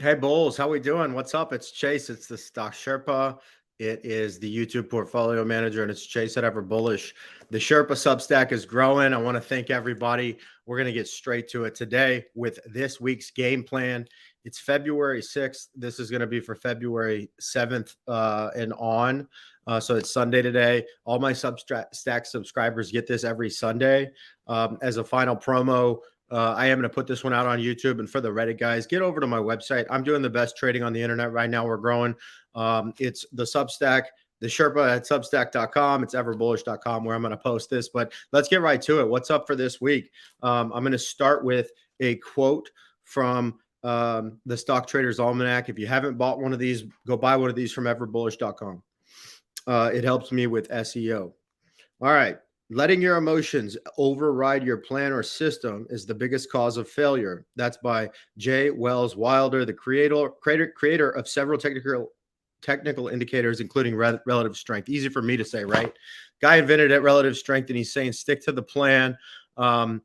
Hey Bulls, how we doing? What's up? It's Chase. It's the Stock Sherpa. It is the YouTube portfolio manager, and it's Chase at Ever Bullish. The Sherpa Substack is growing. I want to thank everybody. We're going to get straight to it today with this week's game plan. It's February 6th. This is going to be for February 7th and on. So it's Sunday today. All my Substack subscribers get this every Sunday as a final promo. I am going to put this one out on YouTube. And for the Reddit guys, get over to my website. I'm doing the best trading on the internet right now. We're growing. It's the Substack, the Sherpa at substack.com. It's everbullish.com where I'm going to post this. But let's get right to it. What's up for this week? I'm going to start with a quote from the Stock Traders Almanac. If you haven't bought one of these, go buy one of these from everbullish.com. It helps me with SEO. All right. Letting your emotions override your plan or system is the biggest cause of failure. That's by J. Wells Wilder, the creator of several technical indicators, including relative strength. Easy for me to say, right? Guy invented it, relative strength, and he's saying stick to the plan. And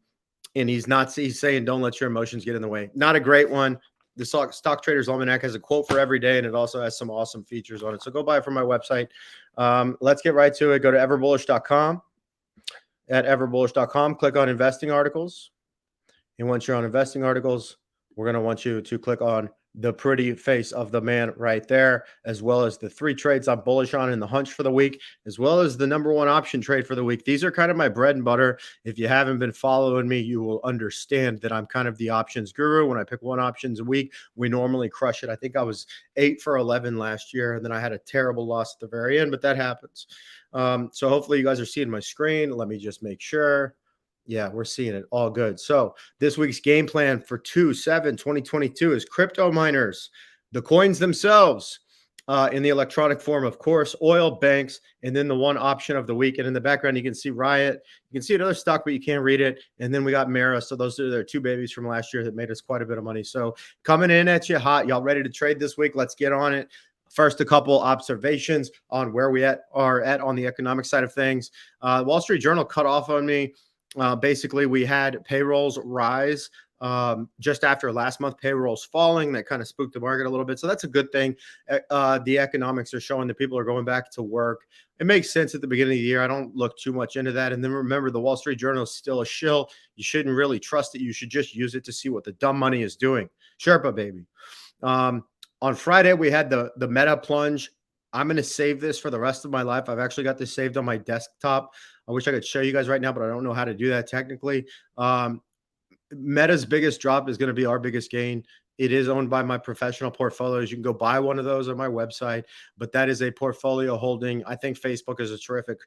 he's saying don't let your emotions get in the way. Not a great one. The Stock Traders Almanac has a quote for every day, and it also has some awesome features on it. So go buy it from my website. Let's get right to it. Go to everbullish.com. At everbullish.com, click on investing articles. And once you're on investing articles, we're going to want you to click on the pretty face of the man right there, as well as the 3 trades I'm bullish on in the hunch for the week, as well as the #1 option trade for the week. These are kind of my bread and butter. If you haven't been following me, you will understand that I'm kind of the options guru. When I pick one options a week, we normally crush it. I think I was 8 for 11 last year, and then I had a terrible loss at the very end, but that happens. So hopefully you guys are seeing my screen. Let me just make sure. Yeah, we're seeing it all good. So this week's game plan for 2/7/2022 is crypto miners, the coins themselves in the electronic form, of course, oil, banks, and then the one option of the week. And in the background, you can see Riot. You can see another stock, but you can't read it. And then we got Mara. So those are their 2 babies from last year that made us quite a bit of money. So coming in at you hot. Y'all ready to trade this week? Let's get on it. First, a couple observations on where we are at on the economic side of things. Wall Street Journal cut off on me. Basically, we had payrolls rise just after last month, payrolls falling. That kind of spooked the market a little bit. So that's a good thing. The economics are showing that people are going back to work. It makes sense at the beginning of the year. I don't look too much into that. And then remember, the Wall Street Journal is still a shill. You shouldn't really trust it. You should just use it to see what the dumb money is doing. Sherpa, baby. On Friday, we had the Meta plunge. I'm going to save this for the rest of my life. I've actually got this saved on my desktop. I wish I could show you guys right now, but I don't know how to do that technically. Meta's biggest drop is going to be our biggest gain. It is owned by my professional portfolios. You can go buy one of those on my website, but that is a portfolio holding. I think Facebook is a terrific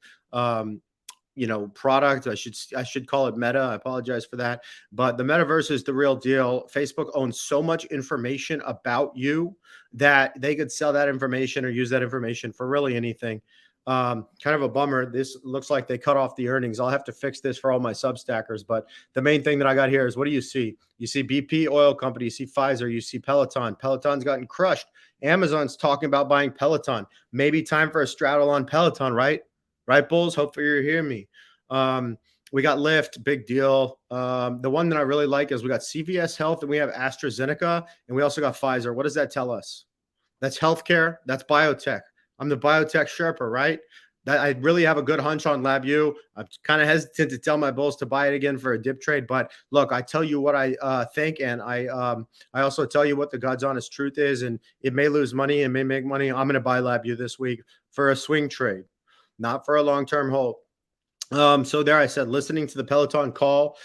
product. I should call it Meta. I apologize for that. But the metaverse is the real deal. Facebook owns so much information about you that they could sell that information or use that information for really anything. Kind of a bummer. This looks like they cut off the earnings. I'll have to fix this for all my substackers. But the main thing that I got here is, what do you see? You see BP oil company, you see Pfizer, you see Peloton. Peloton's gotten crushed. Amazon's talking about buying Peloton. Maybe time for a straddle on Peloton, right? Right, Bulls? Hopefully you're hearing me. We got Lyft, big deal. The one that I really like is we got CVS Health and we have AstraZeneca, and we also got Pfizer. What does that tell us? That's healthcare. That's biotech. I'm the biotech Sherpa, right? That I really have a good hunch on LabU. I'm kind of hesitant to tell my bulls to buy it again for a dip trade, but look, I tell you what I think, and I also tell you what the God's honest truth is, and it may lose money and may make money. I'm going to buy LabU this week for a swing trade, not for a long-term hold. So there I said, listening to the Peloton call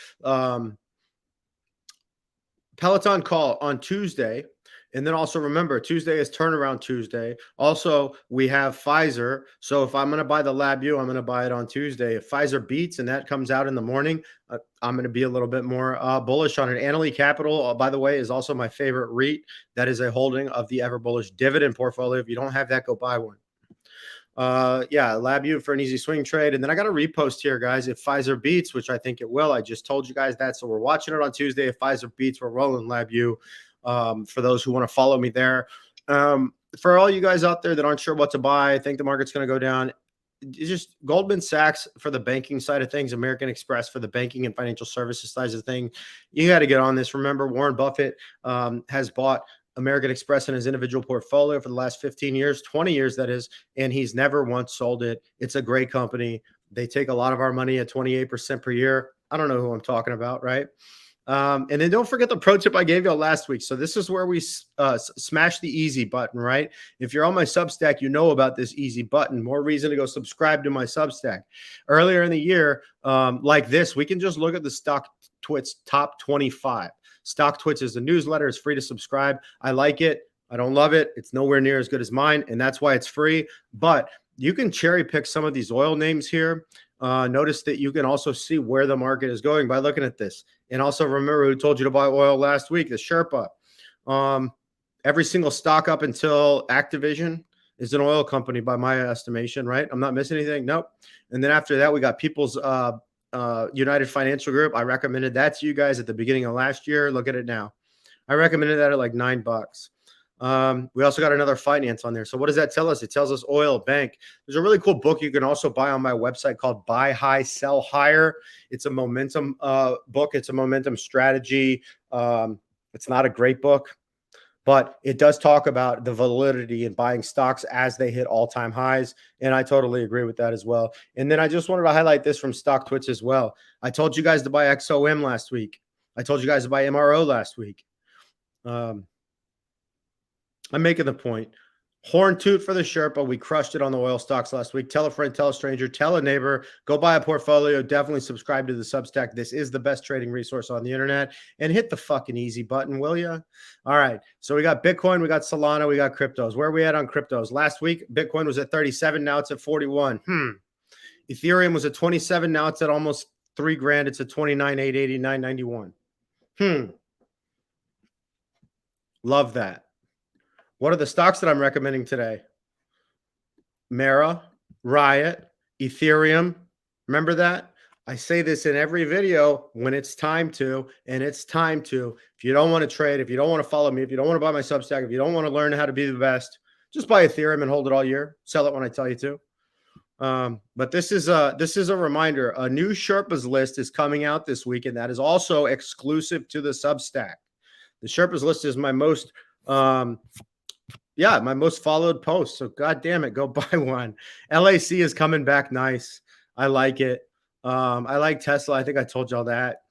on Tuesday. And then also remember, Tuesday is turnaround Tuesday. Also, we have Pfizer. So if I'm going to buy the LabU, I'm going to buy it on Tuesday. If Pfizer beats and that comes out in the morning, I'm going to be a little bit more bullish on it. Annaly Capital, by the way, is also my favorite REIT. That is a holding of the Ever Bullish dividend portfolio. If you don't have that, go buy one. LabU for an easy swing trade. And then I got a repost here, guys. If Pfizer beats, which I think it will, I just told you guys that. So we're watching it on Tuesday. If Pfizer beats, we're rolling LabU. For those who want to follow me there. For all you guys out there that aren't sure what to buy, I think the market's going to go down. Just Goldman Sachs for the banking side of things, American Express for the banking and financial services side of things. You got to get on this. Remember, Warren Buffett has bought American Express in his individual portfolio for the last 15 years, 20 years, that is, and he's never once sold it. It's a great company. They take a lot of our money at 28% per year. I don't know who I'm talking about, right? And then don't forget the pro tip I gave you last week. So this is where we smash the easy button, right? If you're on my Substack, you know about this easy button. More reason to go subscribe to my Substack. Earlier in the year, like this, we can just look at the Stock Twits top 25. Stock Twits is a newsletter. It's free to subscribe. I like it. I don't love it. It's nowhere near as good as mine, and that's why it's free. But you can cherry pick some of these oil names here. Notice that you can also see where the market is going by looking at this. And also remember who told you to buy oil last week, the Sherpa. Every single stock up until Activision is an oil company by my estimation, right? I'm not missing anything. Nope. And then after that, we got People's United Financial Group. I recommended that to you guys at the beginning of last year. Look at it now. I recommended that at like $9. We also got another finance on there. So what does that tell us? It tells us oil, bank. There's a really cool book you can also buy on my website called Buy High, Sell Higher. It's a momentum book. It's a momentum strategy. It's not a great book, but it does talk about the validity in buying stocks as they hit all-time highs. And I totally agree with that as well. And then I just wanted to highlight this from Stock Twits as well. I told you guys to buy XOM last week. I told you guys to buy MRO last week. I'm making the point. Horn toot for the Sherpa. We crushed it on the oil stocks last week. Tell a friend, tell a stranger, tell a neighbor. Go buy a portfolio. Definitely subscribe to the Substack. This is the best trading resource on the internet. And hit the fucking easy button, will you? All right. So we got Bitcoin, we got Solana, we got cryptos. Where are we at on cryptos? Last week, Bitcoin was at 37. Now it's at 41. Ethereum was at 27. Now it's at almost $3,000. It's at 29,880, 991. Love that. What are the stocks that I'm recommending today? Mara, Riot, Ethereum. Remember that? I say this in every video when it's time to, and it's time to. If you don't want to trade, if you don't want to follow me, if you don't want to buy my Substack, if you don't want to learn how to be the best, just buy Ethereum and hold it all year. Sell it when I tell you to. But this is a reminder. A new Sherpas list is coming out this week, and that is also exclusive to the Substack. The Sherpas list is my most my most followed post. So God damn it, go buy one. LAC is coming back nice. I like it. I like Tesla. I think I told y'all that.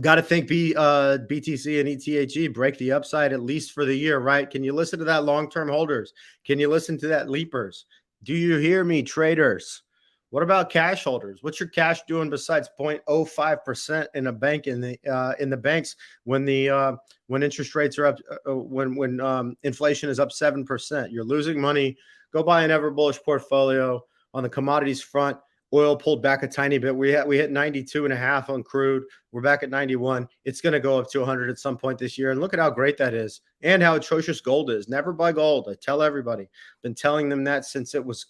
Got to think BTC and ETHE break the upside at least for the year, right? Can you listen to that long-term holders? Can you listen to that leapers? Do you hear me, traders? What about cash holders? What's your cash doing besides 0.05% in a bank in the banks when interest rates are up, when inflation is up 7%? You're losing money. Go buy an ever bullish portfolio on the commodities front. Oil pulled back a tiny bit. We hit 92.5 on crude. We're back at 91. It's going to go up to 100 at some point this year. And look at how great that is and how atrocious gold is. Never buy gold. I tell everybody. Been telling them that since it was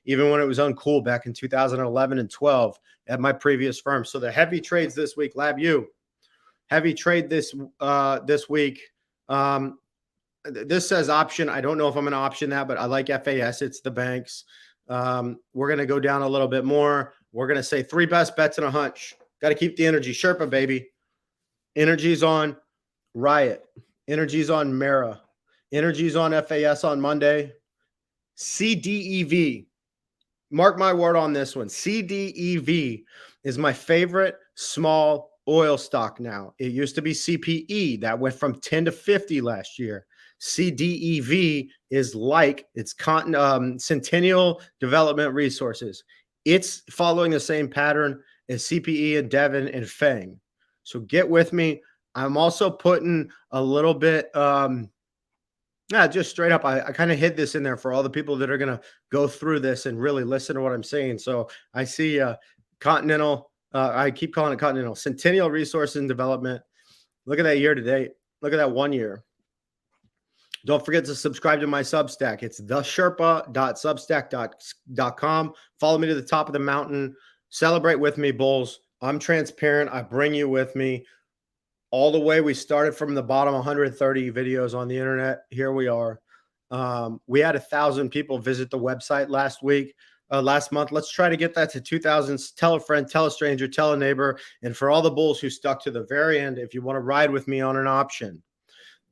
even when it was uncool back in 2011 and 12 at my previous firm. So the heavy trades this week, LabU. Heavy trade this week. This says option. I don't know if I'm going to option that, but I like FAS. It's the banks. We're going to go down a little bit more. We're going to say 3 best bets and a hunch. Got to keep the energy. Sherpa, baby. Energy's on Riot. Energy's on Mara. Energy's on FAS on Monday. CDEV. Mark my word on this one. CDEV is my favorite small oil stock now. It used to be CPE. That went from 10 to 50 last year. CDEV is like it's Centennial Development Resources. It's following the same pattern as CPE and Devon and Fang. So get with me. I'm also putting a little bit, just straight up. I kind of hid this in there for all the people that are going to go through this and really listen to what I'm saying. So I see Continental. I keep calling it Continental. Centennial Resources and Development. Look at that year to date. Look at that 1 year. Don't forget to subscribe to my Substack. It's thesherpa.substack.com. Follow me to the top of the mountain. Celebrate with me, bulls. I'm transparent. I bring you with me all the way. We started from the bottom, 130 videos on the internet. Here we are. We had 1,000 people visit the website last month. Let's try to get that to 2,000. Tell a friend, tell a stranger, tell a neighbor. And for all the bulls who stuck to the very end, if you want to ride with me on an option,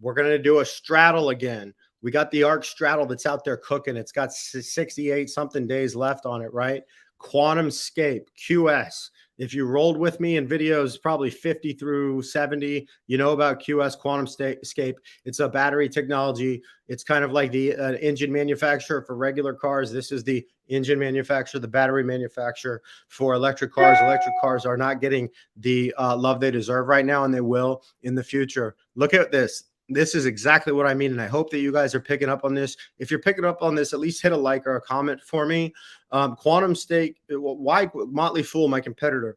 We're going to do a straddle again. We got the ARC straddle that's out there cooking. It's got 68 something days left on it, right? QuantumScape, QS. If you rolled with me in videos, probably 50 through 70, you know about QS, QuantumScape. It's a battery technology. It's kind of like the engine manufacturer for regular cars. This is the engine manufacturer, the battery manufacturer for electric cars. Electric cars are not getting the love they deserve right now, and they will in the future. Look at this. This is exactly what I mean, and I hope that you guys are picking up on this. If you're picking up on this, at least hit a like or a comment for me. QuantumScape, why Motley Fool, my competitor,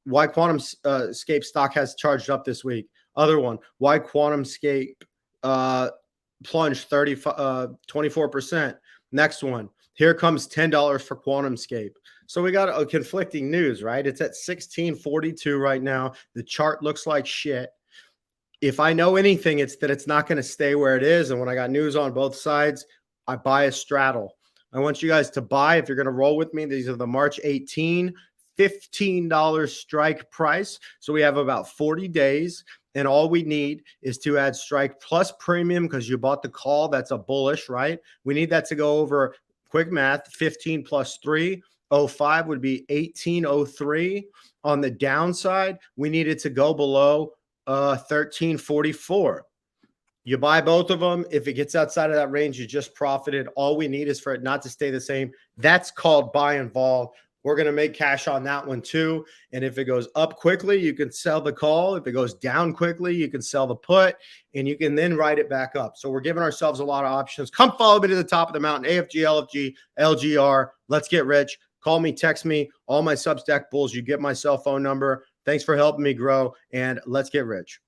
why QuantumScape stock has charged up this week. Other one, why QuantumScape plunged 24%. Next one, here comes $10 for QuantumScape. So we got a conflicting news, right? It's at 1642 right now. The chart looks like shit. If I know anything, it's that it's not going to stay where it is. And when I got news on both sides, I buy a straddle. I want you guys to buy, if you're going to roll with me, these are the March 18, $15 strike price. So we have about 40 days. And all we need is to add strike plus premium because you bought the call. That's a bullish, right? We need that to go over quick math. 15 plus 3, 05 would be 1803. On the downside, we need it to go below 1344. You buy both of them. If it gets outside of that range, you just profited. All we need is for it not to stay the same. That's called buy and vol. We're going to make cash on that one too. And if it goes up quickly, you can sell the call. If it goes down quickly, you can sell the put, and you can then write it back up. So we're giving ourselves a lot of options. Come follow me to the top of the mountain. AFG, LFG, LGR. Let's get rich. Call me, text me. All my Substack bulls, you get my cell phone number. Thanks for helping me grow, and let's get rich.